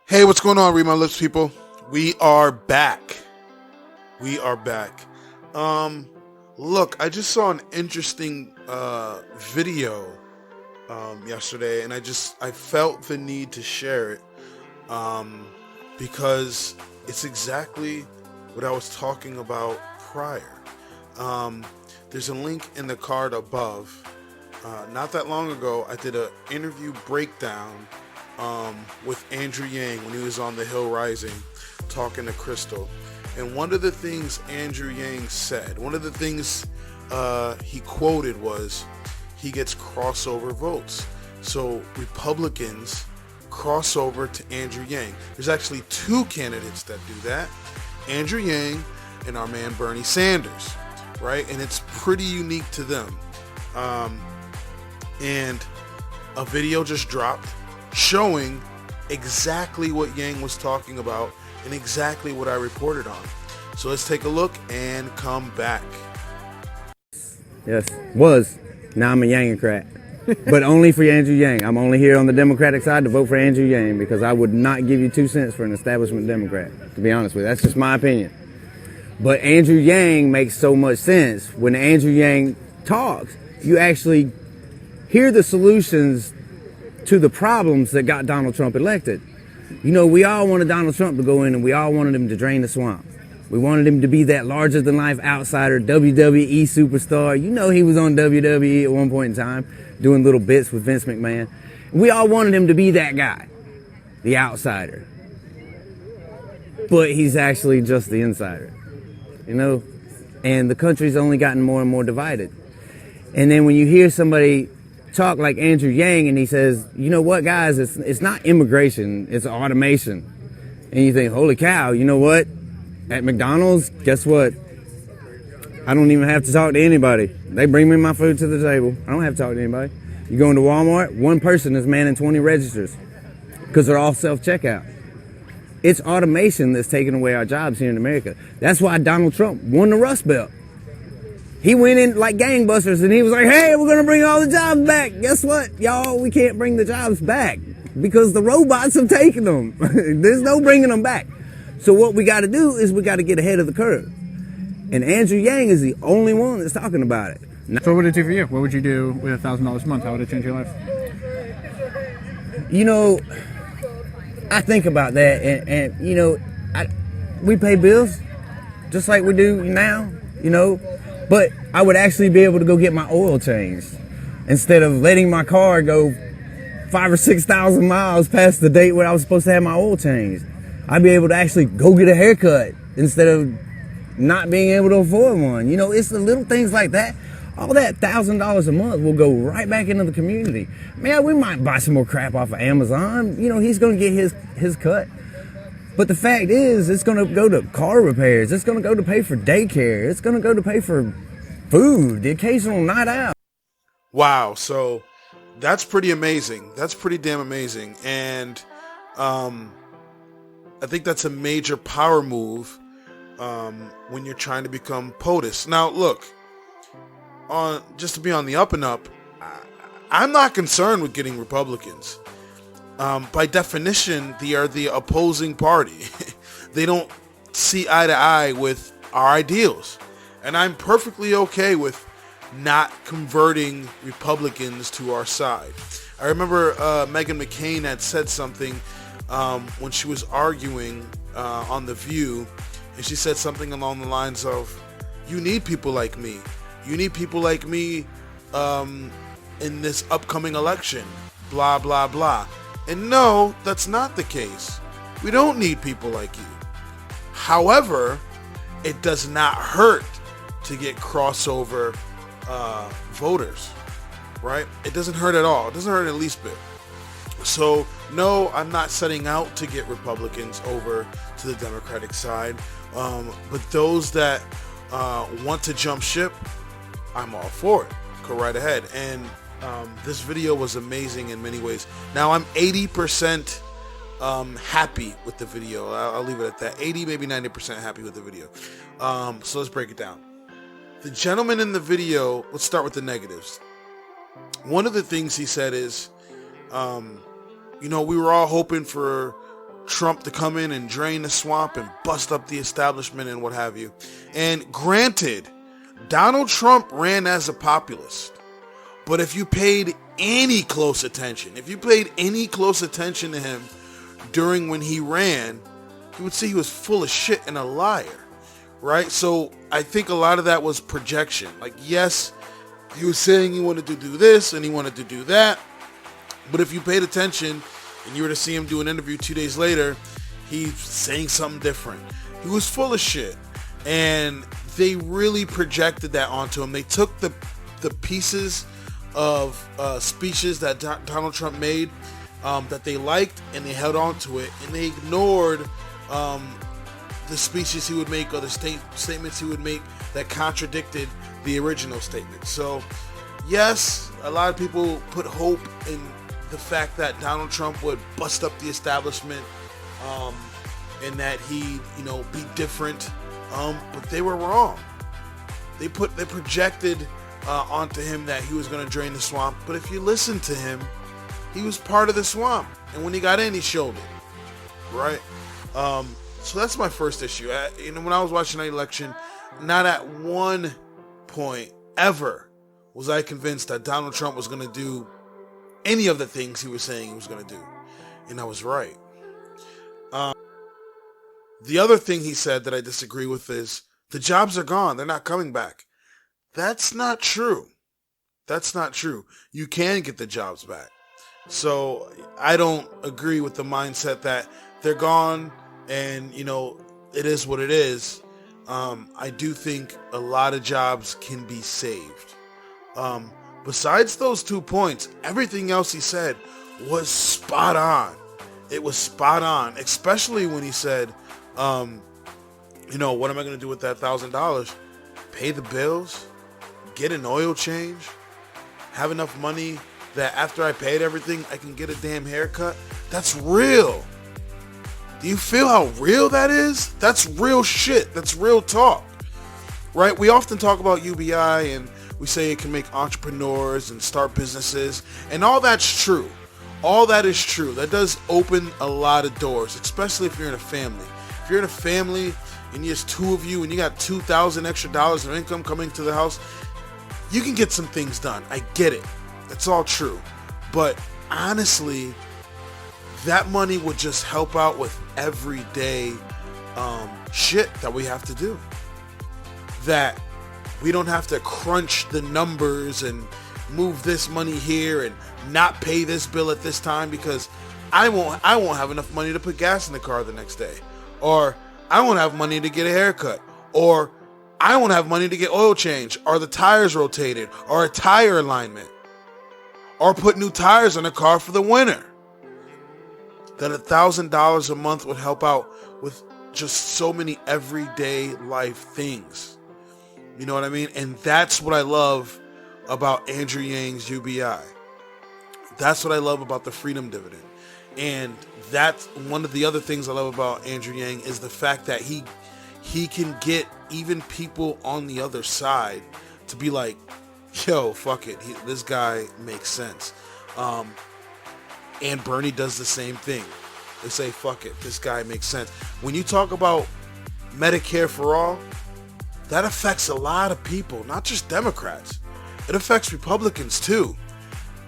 Hey, what's going on, Read My Lips people? We are back. We are back. Look, I just saw an interesting video yesterday, and I felt the need to share it because it's exactly what I was talking about prior. There's a link in the card above. Not that long ago, I did an interview breakdown with AndrewYang when he was on The Hill Rising talking to Crystal. And one of the things AndrewYang said, one of the things he quoted was, he gets crossover votes. So Republicans cross over to AndrewYang. There's actually two candidates that do that, AndrewYang and our man Bernie Sanders, right? And it's pretty unique to them. And a video just dropped showing exactly what Yang was talking about and exactly what I reported on. So let's take a look and come back. Yes, was. Now I'm a Yangocrat. But only for AndrewYang. I'm only here on the Democratic side to vote for AndrewYang because I would not give you 2 cents for an establishment Democrat, to be honest with you. That's just my opinion. But AndrewYang makes so much sense. When AndrewYang talks, you actually hear the solutions to the problems that got Donald Trump elected. You know, we all wanted Donald Trump to go in and we all wanted him to drain the swamp. We wanted him to be that larger-than-life outsider, WWE superstar. You know he was on WWE at one point in time, doing little bits with Vince McMahon. We all wanted him to be that guy, the outsider. But he's actually just the insider, you know? And the country's only gotten more and more divided. And then when you hear somebody talk like AndrewYang and he says, you know what, guys, it's not immigration, it's automation. And you think, holy cow, you know what? At McDonald's, guess what? I don't even have to talk to anybody. They bring me my food to the table. I don't have to talk to anybody. You go into Walmart, one person is manning 20 registers because they're all self-checkout. It's automation that's taking away our jobs here in America. That's why Donald Trump won the Rust Belt. He went in like gangbusters and he was like, hey, we're going to bring all the jobs back. Guess what, y'all? We can't bring the jobs back because the robots have taken them. There's no bringing them back. So what we got to do is we got to get ahead of the curve. And AndrewYang is the only one that's talking about it. So what would it do for you? What would you do with $1,000 a month? How would it change your life? You know, I think about that and you know, we pay bills just like we do now, you know. But I would actually be able to go get my oil changed instead of letting my car go 5,000 or 6,000 miles past the date where I was supposed to have my oil changed. I'd be able to actually go get a haircut instead of not being able to afford one. You know, it's the little things like that. All that $1,000 a month will go right back into the community. Man, we might buy some more crap off of Amazon. You know, he's going to get his cut. But the fact is, it's going to go to car repairs. It's going to go to pay for daycare. It's going to go to pay for food, the occasional night out. Wow, so that's pretty amazing. That's pretty damn amazing. And I think that's a major power move when you're trying to become POTUS. Now, look, just to be on the up and up, I'm not concerned with getting Republicans. By definition, they are the opposing party. They don't see eye to eye with our ideals. And I'm perfectly okay with not converting Republicans to our side. I remember Meghan McCain had said something when she was arguing on The View, and she said something along the lines of, you need people like me. You need people like me in this upcoming election, blah, blah, blah. And no, that's not the case. We don't need people like you. However, it does not hurt to get crossover voters, right? It doesn't hurt at all. It doesn't hurt at least bit. So, no, I'm not setting out to get Republicans over to the Democratic side. But those that want to jump ship, I'm all for it. Go right ahead. And this video was amazing in many ways. Now I'm 80% happy with the video. I'll leave it at that. 80, maybe 90% happy with the video. So let's break it down. The gentleman in the video, let's start with the negatives. One of the things he said is, you know, we were all hoping for Trump to come in and drain the swamp and bust up the establishment and what have you. And granted, Donald Trump ran as a populist. But if you paid any close attention to him during when he ran, you would see he was full of shit and a liar, right? So I think a lot of that was projection. Like, yes, he was saying he wanted to do this and he wanted to do that. But if you paid attention and you were to see him do an interview 2 days later, he's saying something different. He was full of shit. And they really projected that onto him. They took the pieces of speeches that Donald Trump made that they liked, and they held on to it, and they ignored the speeches he would make or the statements he would make that contradicted the original statement. So yes, a lot of people put hope in the fact that Donald Trump would bust up the establishment and that he'd be different, but they were wrong. They projected onto him that he was going to drain the swamp, but if you listen to him, he was part of the swamp, and when he got in, he showed it, right? So that's my first issue. When I was watching that election, not at one point ever was I convinced that Donald Trump was going to do any of the things he was saying he was going to do, and I was right. The other thing he said that I disagree with is the jobs are gone. They're not coming back. That's not true. That's not true. You can get the jobs back. So I don't agree with the mindset that they're gone and, it is what it is. I do think a lot of jobs can be saved. Besides those 2 points, everything else he said was spot on. It was spot on, especially when he said, what am I going to do with that $1,000? Pay the bills, get an oil change, have enough money that after I paid everything, I can get a damn haircut. That's real. Do you feel how real that is? That's real shit. That's real talk, right? We often talk about UBI and we say it can make entrepreneurs and start businesses, and all that's true. All that is true. That does open a lot of doors, especially if you're in a family. If you're in a family and there's two of you and you got $2,000 extra of income coming to the house, you can get some things done. I get it. That's all true. But honestly, that money would just help out with everyday shit that we have to do. That we don't have to crunch the numbers and move this money here and not pay this bill at this time because I won't have enough money to put gas in the car the next day. Or I won't have money to get a haircut. Or I won't have money to get oil change or the tires rotated or a tire alignment or put new tires on the car for the winter. That $1,000 a month would help out with just so many everyday life things. You know what I mean? And that's what I love about Andrew Yang's UBI. That's what I love about the Freedom Dividend. And that's one of the other things I love about Andrew Yang is the fact that he can get even people on the other side to be like, yo, fuck it. This guy makes sense. And Bernie does the same thing. They say, fuck it. This guy makes sense. When you talk about Medicare for all, that affects a lot of people, not just Democrats. It affects Republicans too.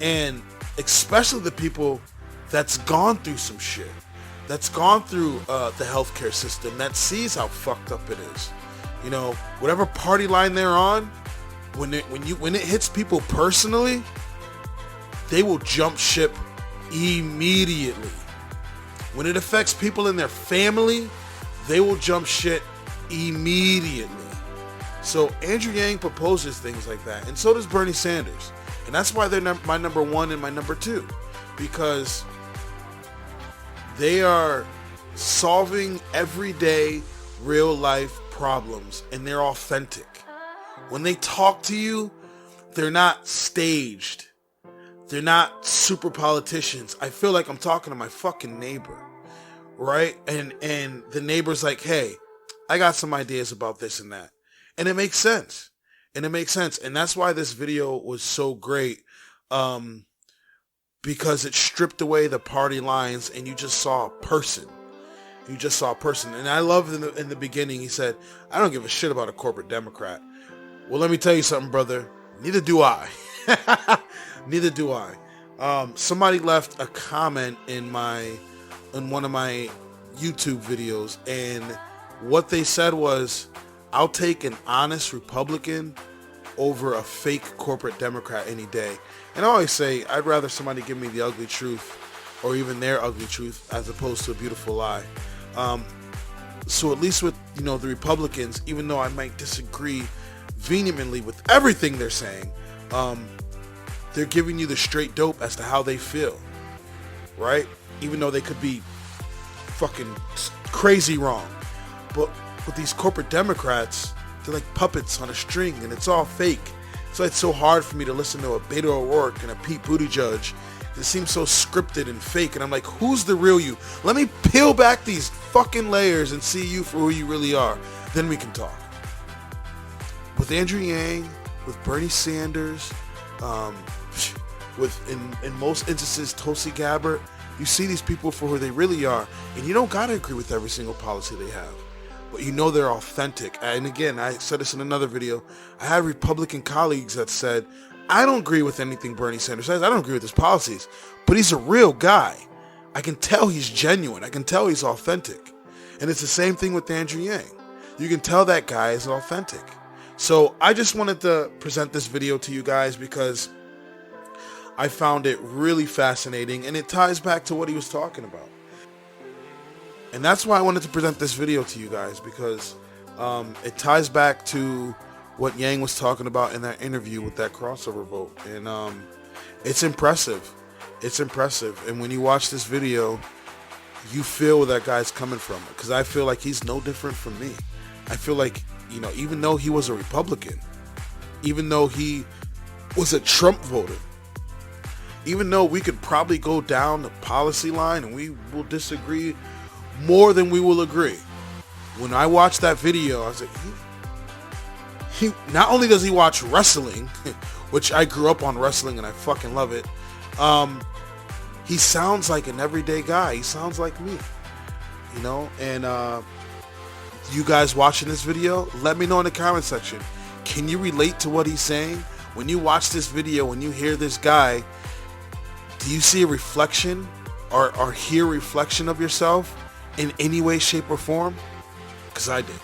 And especially the people that's gone through some shit, that's gone through the healthcare system, that sees how fucked up it is. You know, whatever party line they're on, when it hits people personally, they will jump ship immediately. When it affects people in their family, they will jump shit immediately. So Andrew Yang proposes things like that, and so does Bernie Sanders. And that's why they're my number one and my number two, because they are solving everyday real life problems and they're authentic. When they talk to you, they're not staged. They're not super politicians. I feel like I'm talking to my fucking neighbor, right? And the neighbor's like, hey, I got some ideas about this and that. And it makes sense. And that's why this video was so great. Because it stripped away the party lines and you just saw a person. You just saw a person. And I love in the beginning, he said, I don't give a shit about a corporate Democrat. Well, let me tell you something, brother. Neither do I. Neither do I. Somebody left a comment in one of my YouTube videos, and what they said was, I'll take an honest Republican over a fake corporate Democrat any day. And I always say, I'd rather somebody give me the ugly truth, or even their ugly truth, as opposed to a beautiful lie. So at least with, the Republicans, even though I might disagree vehemently with everything they're saying, they're giving you the straight dope as to how they feel, right? Even though they could be fucking crazy wrong. But with these corporate Democrats, they're like puppets on a string, and it's all fake. So it's so hard for me to listen to a Beto O'Rourke and a Pete Buttigieg. It seems so scripted and fake, and I'm like, who's the real you? Let me peel back these fucking layers and see you for who you really are. Then we can talk. With Andrew Yang, with Bernie Sanders, with in most instances Tulsi Gabbard, you see these people for who they really are, and you don't gotta agree with every single policy they have, but they're authentic. And again, I said this in another video, I have Republican colleagues that said, I don't agree with anything Bernie Sanders says, I don't agree with his policies, but he's a real guy. I can tell he's genuine, I can tell he's authentic. And it's the same thing with Andrew Yang. You can tell that guy is authentic. So I just wanted to present this video to you guys because I found it really fascinating, and it ties back to what he was talking about. And that's why I wanted to present this video to you guys, because it ties back to what Yang was talking about in that interview with that crossover vote. And it's impressive. It's impressive. And when you watch this video, you feel where that guy's coming from. Because I feel like he's no different from me. I feel like, even though he was a Republican, even though he was a Trump voter, even though we could probably go down the policy line and we will disagree more than we will agree. When I watched that video, I was like, he not only does he watch wrestling, which I grew up on wrestling and I fucking love it, he sounds like an everyday guy. He sounds like me, and you guys watching this video, let me know in the comment section. Can you relate to what he's saying? When you watch this video, when you hear this guy, do you see a reflection or hear a reflection of yourself in any way, shape, or form? Because I did.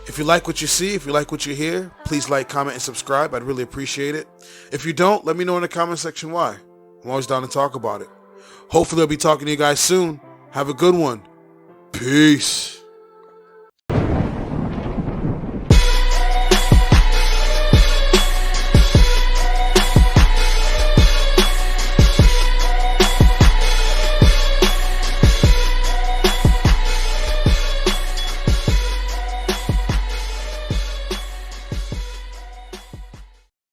If you like what you see, if you like what you hear, please like, comment, and subscribe. I'd really appreciate it. If you don't, let me know in the comment section why. I'm always down to talk about it. Hopefully I'll be talking to you guys soon. Have a good one. Peace.